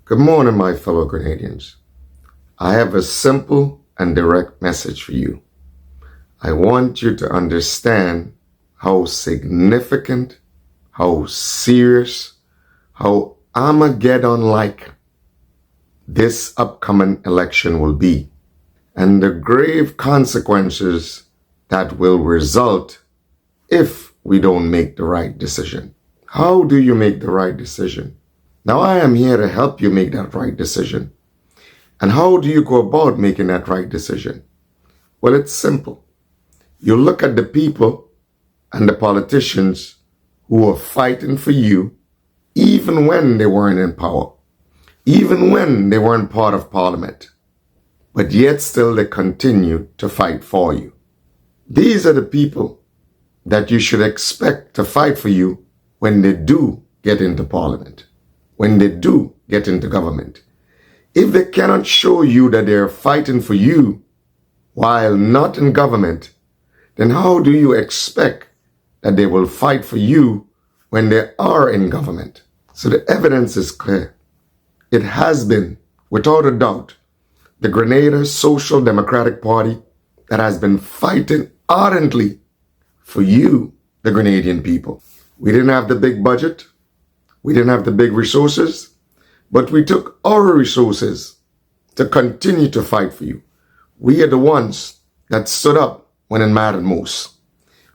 Good morning, my fellow Grenadians. I have a simple and direct message for you. I want you to understand how significant, how serious, how Armageddon-like this upcoming election will be, and the grave consequences that will result if we don't make the right decision. How do you make the right decision? Now, I am here to help you make that right decision. And how do you go about making that right decision? Well, it's simple. You look at the people and the politicians who are fighting for you even when they weren't in power, even when they weren't part of parliament, but yet still they continue to fight for you. These are the people that you should expect to fight for you when they do get into parliament, when they do get into government. If they cannot show you that they're fighting for you while not in government, then how do you expect that they will fight for you when they are in government? So the evidence is clear. It has been, without a doubt, the Grenada Social Democratic Party that has been fighting ardently for you, the Grenadian people. We didn't have the big budget. We didn't have the big resources, but we took our resources to continue to fight for you. We are the ones that stood up when it mattered most.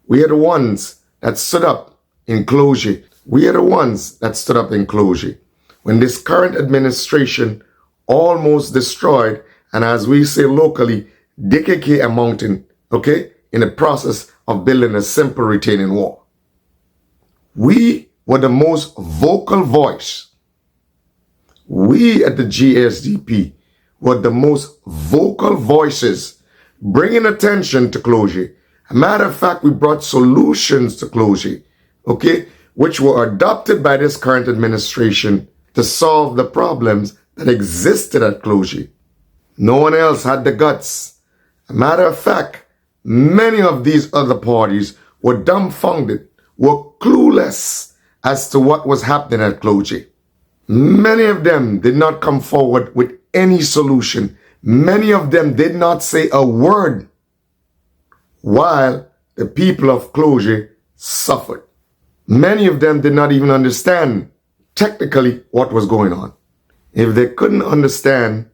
We are the ones that stood up in closure. We are the ones that stood up in closure when this current administration almost destroyed, and as we say locally, DKK a mountain, in the process of building a simple retaining wall. We were the most vocal voice. We at the GSDP were the most vocal voices bringing attention to closure. A matter of fact, we brought solutions to closure, which were adopted by this current administration to solve the problems that existed at closure. No one else had the guts. A matter of fact, many of these other parties were dumbfounded, were clueless as to what was happening at closure. Many of them did not come forward with any solution. Many of them did not say a word while the people of closure suffered. Many of them did not even understand technically what was going on. If they couldn't understand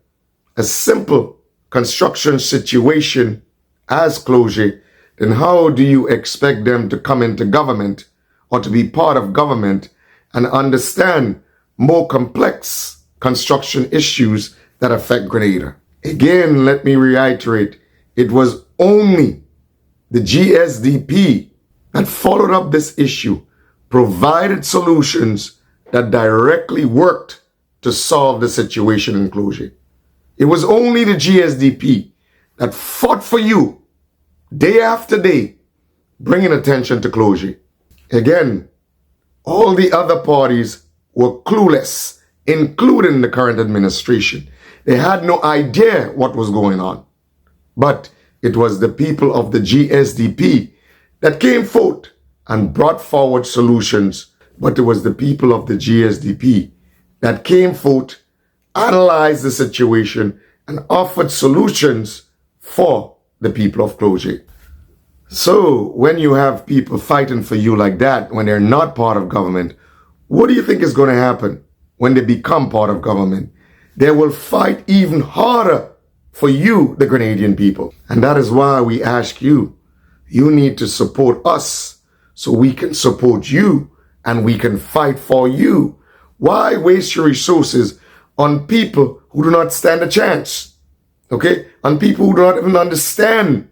a simple construction situation as closure, then how do you expect them to come into government or to be part of government and understand more complex construction issues that affect Grenada? Again, let me reiterate, it was only the GSDP that followed up this issue, provided solutions that directly worked to solve the situation in closure. It was only the GSDP that fought for you day after day, bringing attention to closure. Again, all the other parties were clueless, including the current administration. They had no idea what was going on. But it was the people of the GSDP that came forth and brought forward solutions. But it was the people of the GSDP that came forth, analyzed the situation, and offered solutions for the people of closure. So when you have people fighting for you like that, when they're not part of government, what do you think is going to happen when they become part of government? They will fight even harder for you, the Grenadian people. And that is why we ask you, you need to support us so we can support you and we can fight for you. Why waste your resources on people who do not stand a chance? On people who do not even understand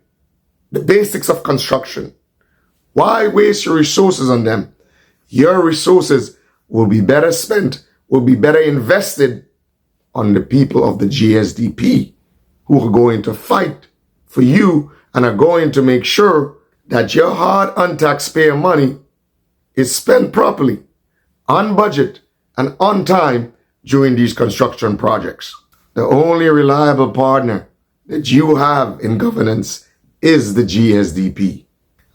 the basics of construction. Why waste your resources on them? Your resources will be better spent, will be better invested on the people of the GSDP who are going to fight for you and are going to make sure that your hard-earned taxpayer money is spent properly, on budget, and on time during these construction projects. The only reliable partner that you have in governance is the GSDP.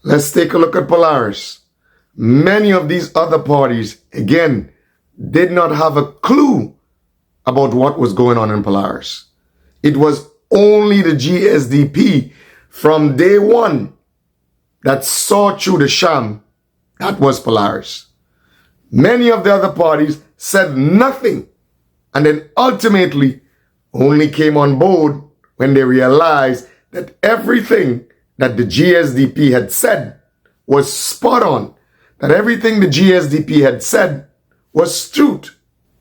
Let's take a look at Polaris. Many of these other parties, again, did not have a clue about what was going on in Polaris. It was only the GSDP from day one that saw through the sham. That was Polaris. Many of the other parties said nothing, and then ultimately only came on board when they realized that everything that the GSDP had said was spot on, that everything the GSDP had said was truth.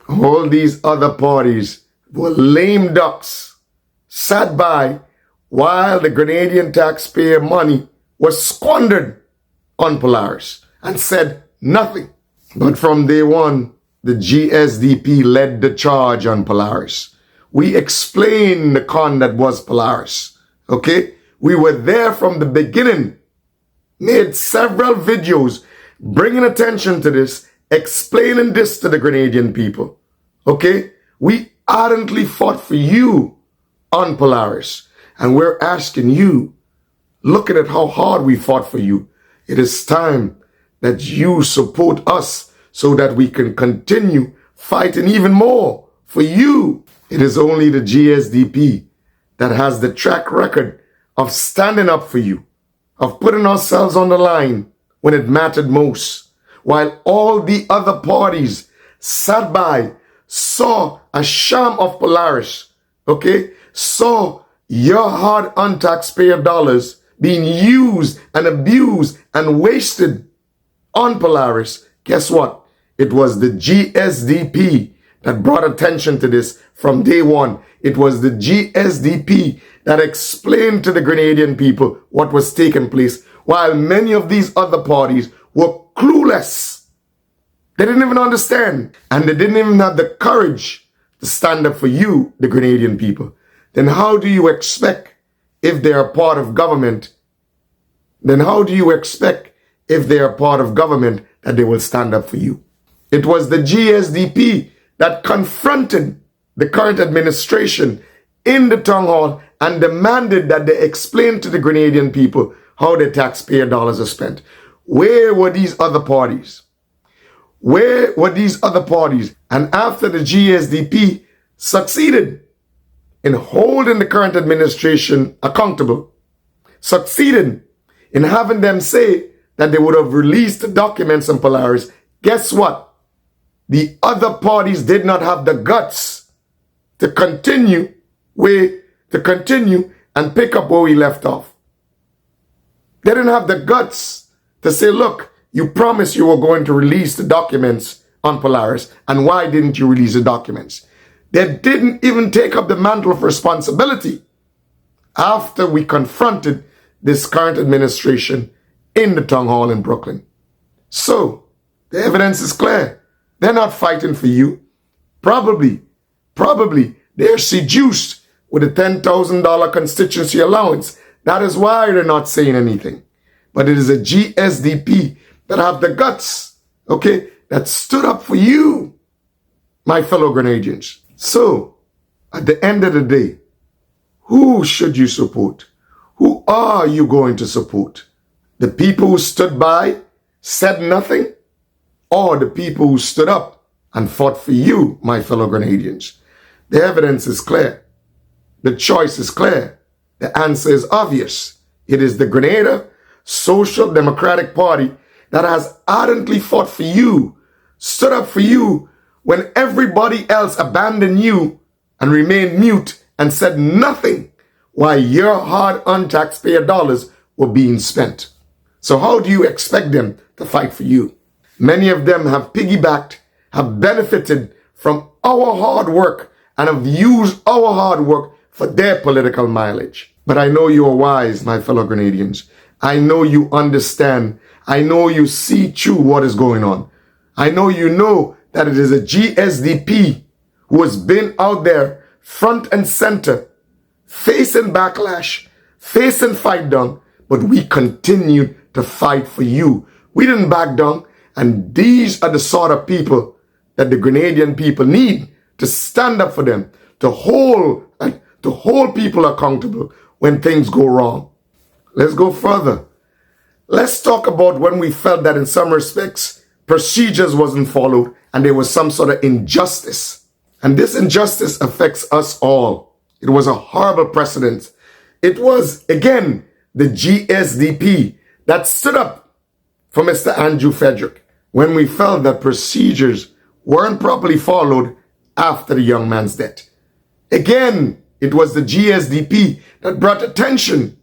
All these other parties were lame ducks, sat by while the Grenadian taxpayer money was squandered on Polaris and said nothing. But from day one, the GSDP led the charge on Polaris. We explained the con that was Polaris, okay? We were there from the beginning, made several videos bringing attention to this, explaining this to the Grenadian people, okay? We ardently fought for you on Polaris, and we're asking you, looking at how hard we fought for you, it is time that you support us so that we can continue fighting even more for you. It is only the GSDP that has the track record of standing up for you, of putting ourselves on the line when it mattered most, while all the other parties sat by, saw a sham of Polaris, okay? Saw your hard-earned taxpayer dollars being used and abused and wasted on Polaris. Guess what? It was the GSDP that brought attention to this from day one. It was the GSDP that explained to the Grenadian people what was taking place, while many of these other parties were clueless. They didn't even understand, and they didn't even have the courage to stand up for you, the Grenadian people. Then how do you expect, if they are part of government, that they will stand up for you? It was the GSDP that confronted the current administration in the town hall and demanded that they explain to the Grenadian people how their taxpayer dollars are spent. Where were these other parties? Where were these other parties? And after the GSDP succeeded in holding the current administration accountable, succeeded in having them say that they would have released the documents on Polaris, guess what? The other parties did not have the guts to continue and pick up where we left off. They didn't have the guts to say, look, you promised you were going to release the documents on Polaris, and why didn't you release the documents? They didn't even take up the mantle of responsibility after we confronted this current administration in the town hall in Brooklyn. So, the evidence is clear. They're not fighting for you. Probably, they're seduced with a $10,000 constituency allowance. That is why they're not saying anything. But it is a GSDP that have the guts, okay, that stood up for you, my fellow Grenadians. So, at the end of the day, who should you support? Who are you going to support? The people who stood by, said nothing, or the people who stood up and fought for you, my fellow Grenadians? The evidence is clear. The choice is clear. The answer is obvious. It is the Grenada Social Democratic Party that has ardently fought for you, stood up for you when everybody else abandoned you and remained mute and said nothing while your hard-earned taxpayer dollars were being spent. So how do you expect them to fight for you? Many of them have piggybacked, have benefited from our hard work, and have used our hard work for their political mileage. But I know you are wise, my fellow Grenadians. I know you understand. I know you see through what is going on. I know you know that it is a GSDP who has been out there front and center, facing backlash, facing fight down, but we continue to fight for you. We didn't back down. And these are the sort of people that the Grenadian people need to stand up for them, to hold people accountable when things go wrong. Let's go further. Let's talk about when we felt that in some respects, procedures wasn't followed and there was some sort of injustice. And this injustice affects us all. It was a horrible precedent. It was, again, the GSDP that stood up for Mr. Andrew Frederick when we felt that procedures weren't properly followed after the young man's death. Again, it was the GSDP that brought attention,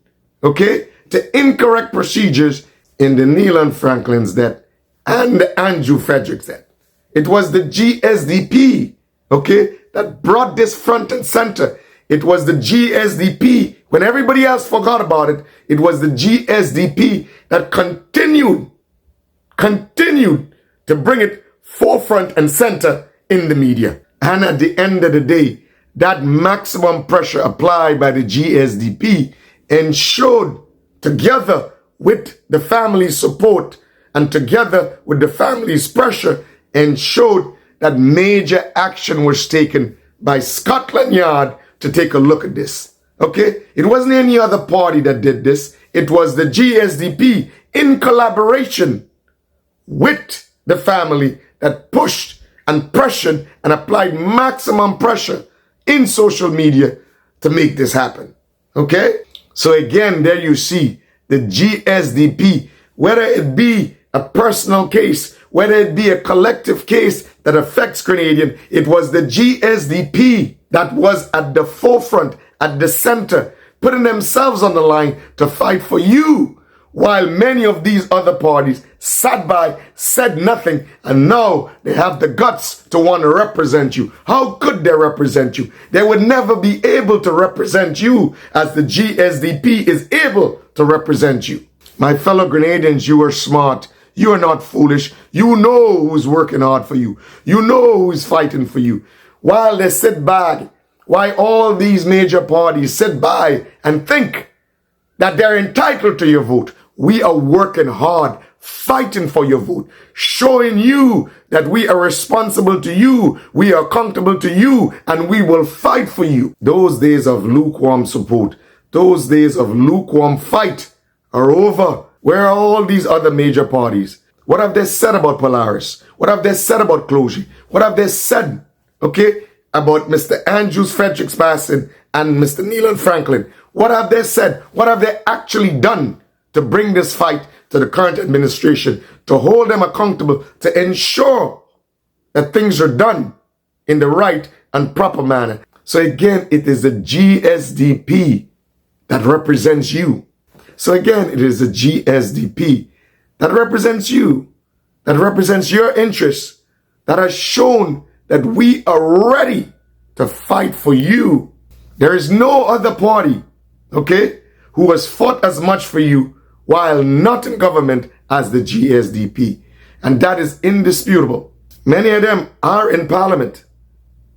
to incorrect procedures in the Neil Franklin's death and the Andrew Frederick's death. It was the GSDP, that brought this front and center. It was the GSDP, when everybody else forgot about it, it was the GSDP that continued to bring it forefront and center in the media. And at the end of the day, that maximum pressure applied by the GSDP ensured, together with the family's support and together with the family's pressure, ensured that major action was taken by Scotland Yard to take a look at this. It wasn't any other party that did this. It was the GSDP in collaboration with the family that pushed and pressured and applied maximum pressure in social media to make this happen. So again, there you see the GSDP, whether it be a personal case, whether it be a collective case that affects Grenadian, it was the GSDP that was at the forefront, at the center, putting themselves on the line to fight for you, while many of these other parties sat by, said nothing, and now they have the guts to want to represent you. How could they represent you? They would never be able to represent you as the GSDP is able to represent you. My fellow Grenadians, you are smart. You are not foolish. You know who's working hard for you. You know who's fighting for you. While they sit back, while all these major parties sit by and think that they're entitled to your vote, we are working hard, fighting for your vote, showing you that we are responsible to you, we are accountable to you, and we will fight for you. Those days of lukewarm support, those days of lukewarm fight are over. Where are all these other major parties? What have they said about Polaris? What have they said about Clogie? What have they said, about Mr. Andrew Frederick's passing and Mr. Neil Franklin? What have they said? What have they actually done to bring this fight to the current administration, to hold them accountable, to ensure that things are done in the right and proper manner? So again, it is the GSDP that represents you. So again, it is the GSDP that represents you, that represents your interests, that has shown that we are ready to fight for you. There is no other party, who has fought as much for you while not in government as the GSDP. And that is indisputable. Many of them are in parliament.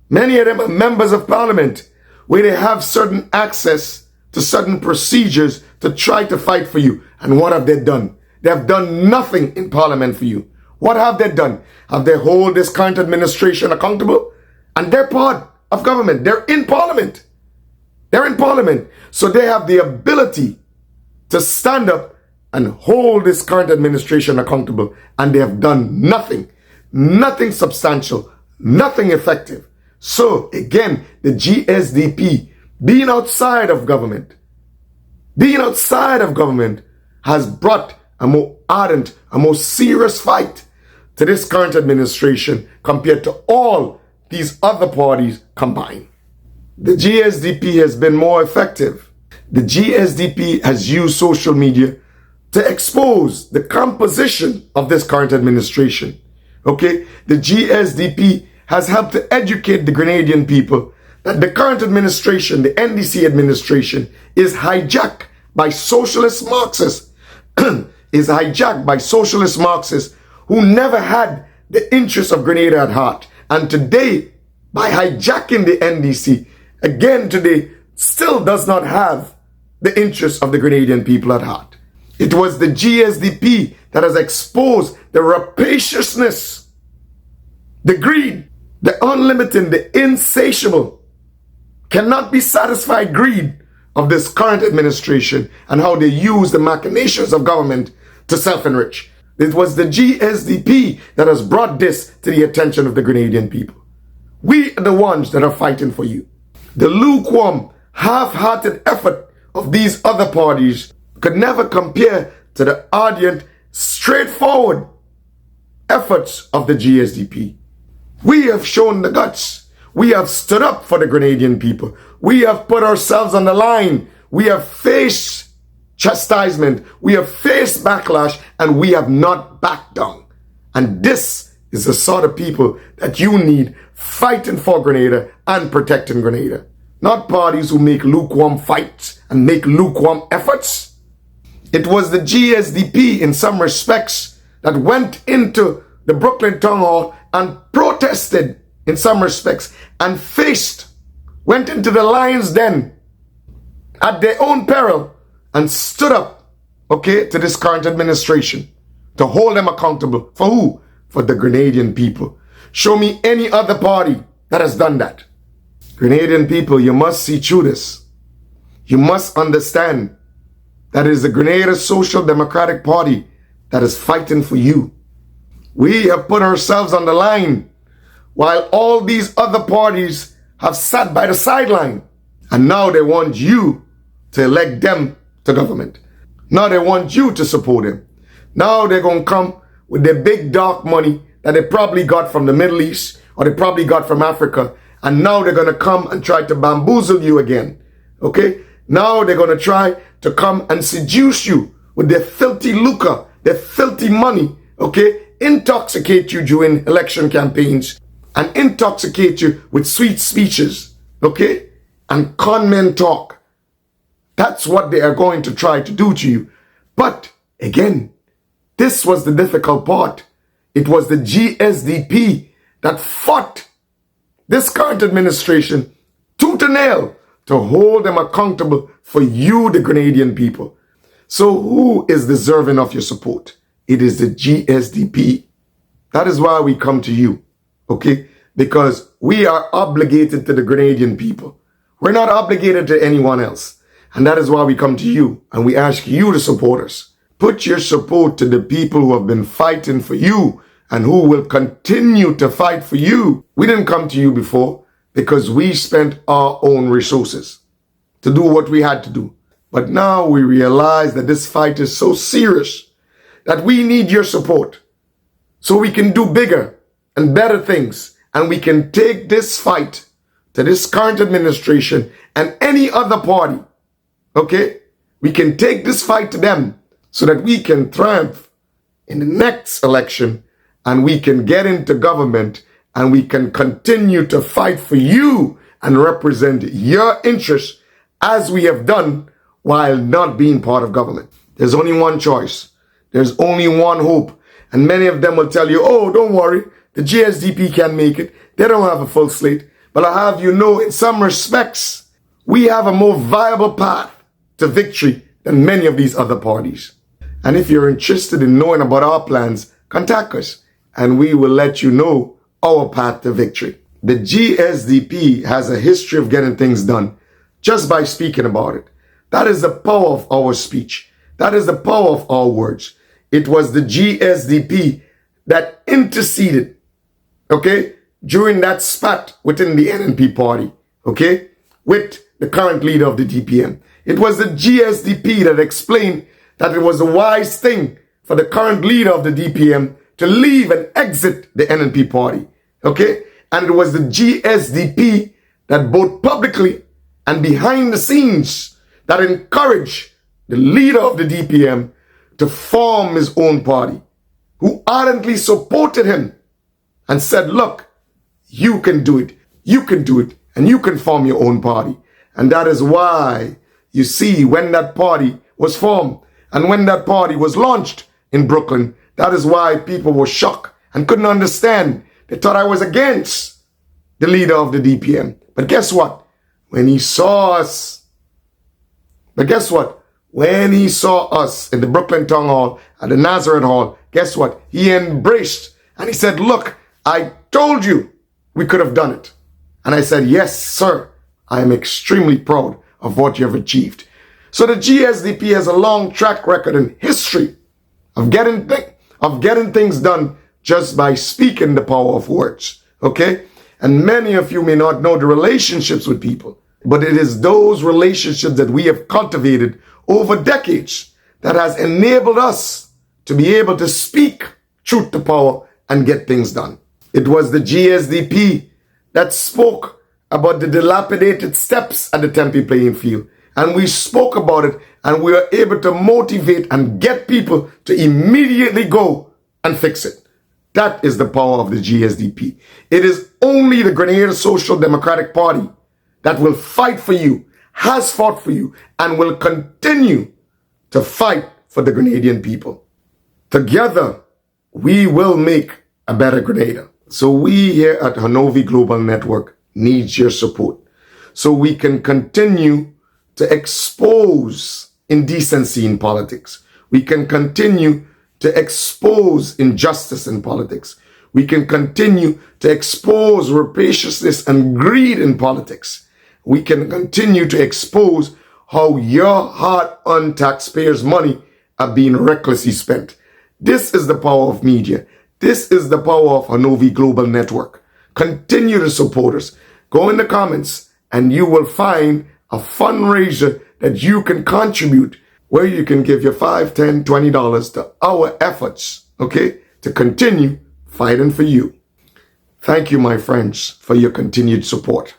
Many of them are members of parliament where they have certain access to certain procedures to try to fight for you. And what have they done? They have done nothing in parliament for you. What have they done? Have they hold this current administration accountable? And they're part of government. They're in parliament. They're in parliament. So they have the ability to stand up and hold this current administration accountable. And they have done nothing. Nothing substantial. Nothing effective. So again, the GSDP, being outside of government, has brought a more ardent, a more serious fight to this current administration compared to all these other parties combined. The GSDP has been more effective. The GSDP has used social media to expose the composition of this current administration. The GSDP has helped to educate the Grenadian people that the current administration, the NDC administration, is hijacked by socialist Marxists, who never had the interests of Grenada at heart. And today, by hijacking the NDC, again today, still does not have the interests of the Grenadian people at heart. It was the GSDP that has exposed the rapaciousness, the greed, the unlimited, the insatiable, cannot be satisfied greed of this current administration and how they use the machinations of government to self-enrich. It was the GSDP that has brought this to the attention of the Grenadian people. We are the ones that are fighting for you. The lukewarm, half-hearted effort of these other parties could never compare to the ardent, straightforward efforts of the GSDP. We have shown the guts. We have stood up for the Grenadian people. We have put ourselves on the line. We have faced chastisement. We have faced backlash, and we have not backed down. And this is the sort of people that you need fighting for Grenada and protecting Grenada. Not parties who make lukewarm fights and make lukewarm efforts. It was the GSDP in some respects that went into the Brooklyn Town Hall and protested in some respects and went into the lion's den at their own peril and stood up, to this current administration to hold them accountable. For who? For the Grenadian people. Show me any other party that has done that. Grenadian people, you must see through this. You must understand that it is the Grenada Social Democratic Party that is fighting for you. We have put ourselves on the line while all these other parties have sat by the sideline. And now they want you to elect them to government. Now they want you to support them. Now they're going to come with their big dark money that they probably got from the Middle East or they probably got from Africa. And now they're going to come and try to bamboozle you again. Now they're going to try to come and seduce you with their filthy lucre, their filthy money, intoxicate you during election campaigns and intoxicate you with sweet speeches, and con men talk. That's what they are going to try to do to you. But again, this was the difficult part. It was the GSDP that fought this current administration tooth and nail to hold them accountable for you, the Grenadian people. So who is deserving of your support? It is the GSDP. That is why we come to you, because we are obligated to the Grenadian people. We're not obligated to anyone else. And that is why we come to you and we ask you to support us. Put your support to the people who have been fighting for you and who will continue to fight for you. We didn't come to you before because we spent our own resources to do what we had to do. But now we realize that this fight is so serious that we need your support so we can do bigger and better things. And we can take this fight to this current administration and any other party. We can take this fight to them so that we can triumph in the next election and we can get into government and we can continue to fight for you and represent your interests as we have done while not being part of government. There's only one choice. There's only one hope. And many of them will tell you, oh, don't worry, the GSDP can make it. They don't have a full slate. But I have you know, in some respects, we have a more viable path to victory than many of these other parties. And if you're interested in knowing about our plans, contact us and we will let you know our path to victory. The GSDP has a history of getting things done just by speaking about it. That is the power of our speech. That is the power of our words. It was the GSDP that interceded, during that spat within the NNP party, with the current leader of the DPM. It was the GSDP that explained that it was a wise thing for the current leader of the DPM to leave and exit the NNP party, And it was the GSDP that both publicly and behind the scenes that encouraged the leader of the DPM to form his own party, who ardently supported him and said, look, you can do it, and you can form your own party. And that is why you see when that party was formed and when that party was launched in Brooklyn, that is why people were shocked and couldn't understand. They thought I was against the leader of the DPM. But guess what? When he saw us in the Brooklyn Town Hall, at the Nazareth Hall, guess what? He embraced and he said, look, I told you we could have done it. And I said, yes, sir, I am extremely proud of what you have achieved. So the GSDP has a long track record and history of getting things done just by speaking the power of words. And many of you may not know the relationships with people, but it is those relationships that we have cultivated over decades that has enabled us to be able to speak truth to power and get things done. It was the GSDP that spoke about the dilapidated steps at the Tempe playing field. And we spoke about it, and we were able to motivate and get people to immediately go and fix it. That is the power of the GSDP. It is only the Grenadian Social Democratic Party that will fight for you, has fought for you, and will continue to fight for the Grenadian people. Together, we will make a better Grenada. So we here at Hanovi Global Network need your support so we can continue to expose indecency in politics. We can continue to expose injustice in politics. We can continue to expose rapaciousness and greed in politics. We can continue to expose how your hard-earned taxpayers' money are being recklessly spent. This is the power of media. This is the power of Hanovi Global Network. Continue to support us. Go in the comments and you will find a fundraiser that you can contribute where you can give your $5, $10, $20 to our efforts, okay, to continue fighting for you. Thank you, my friends, for your continued support.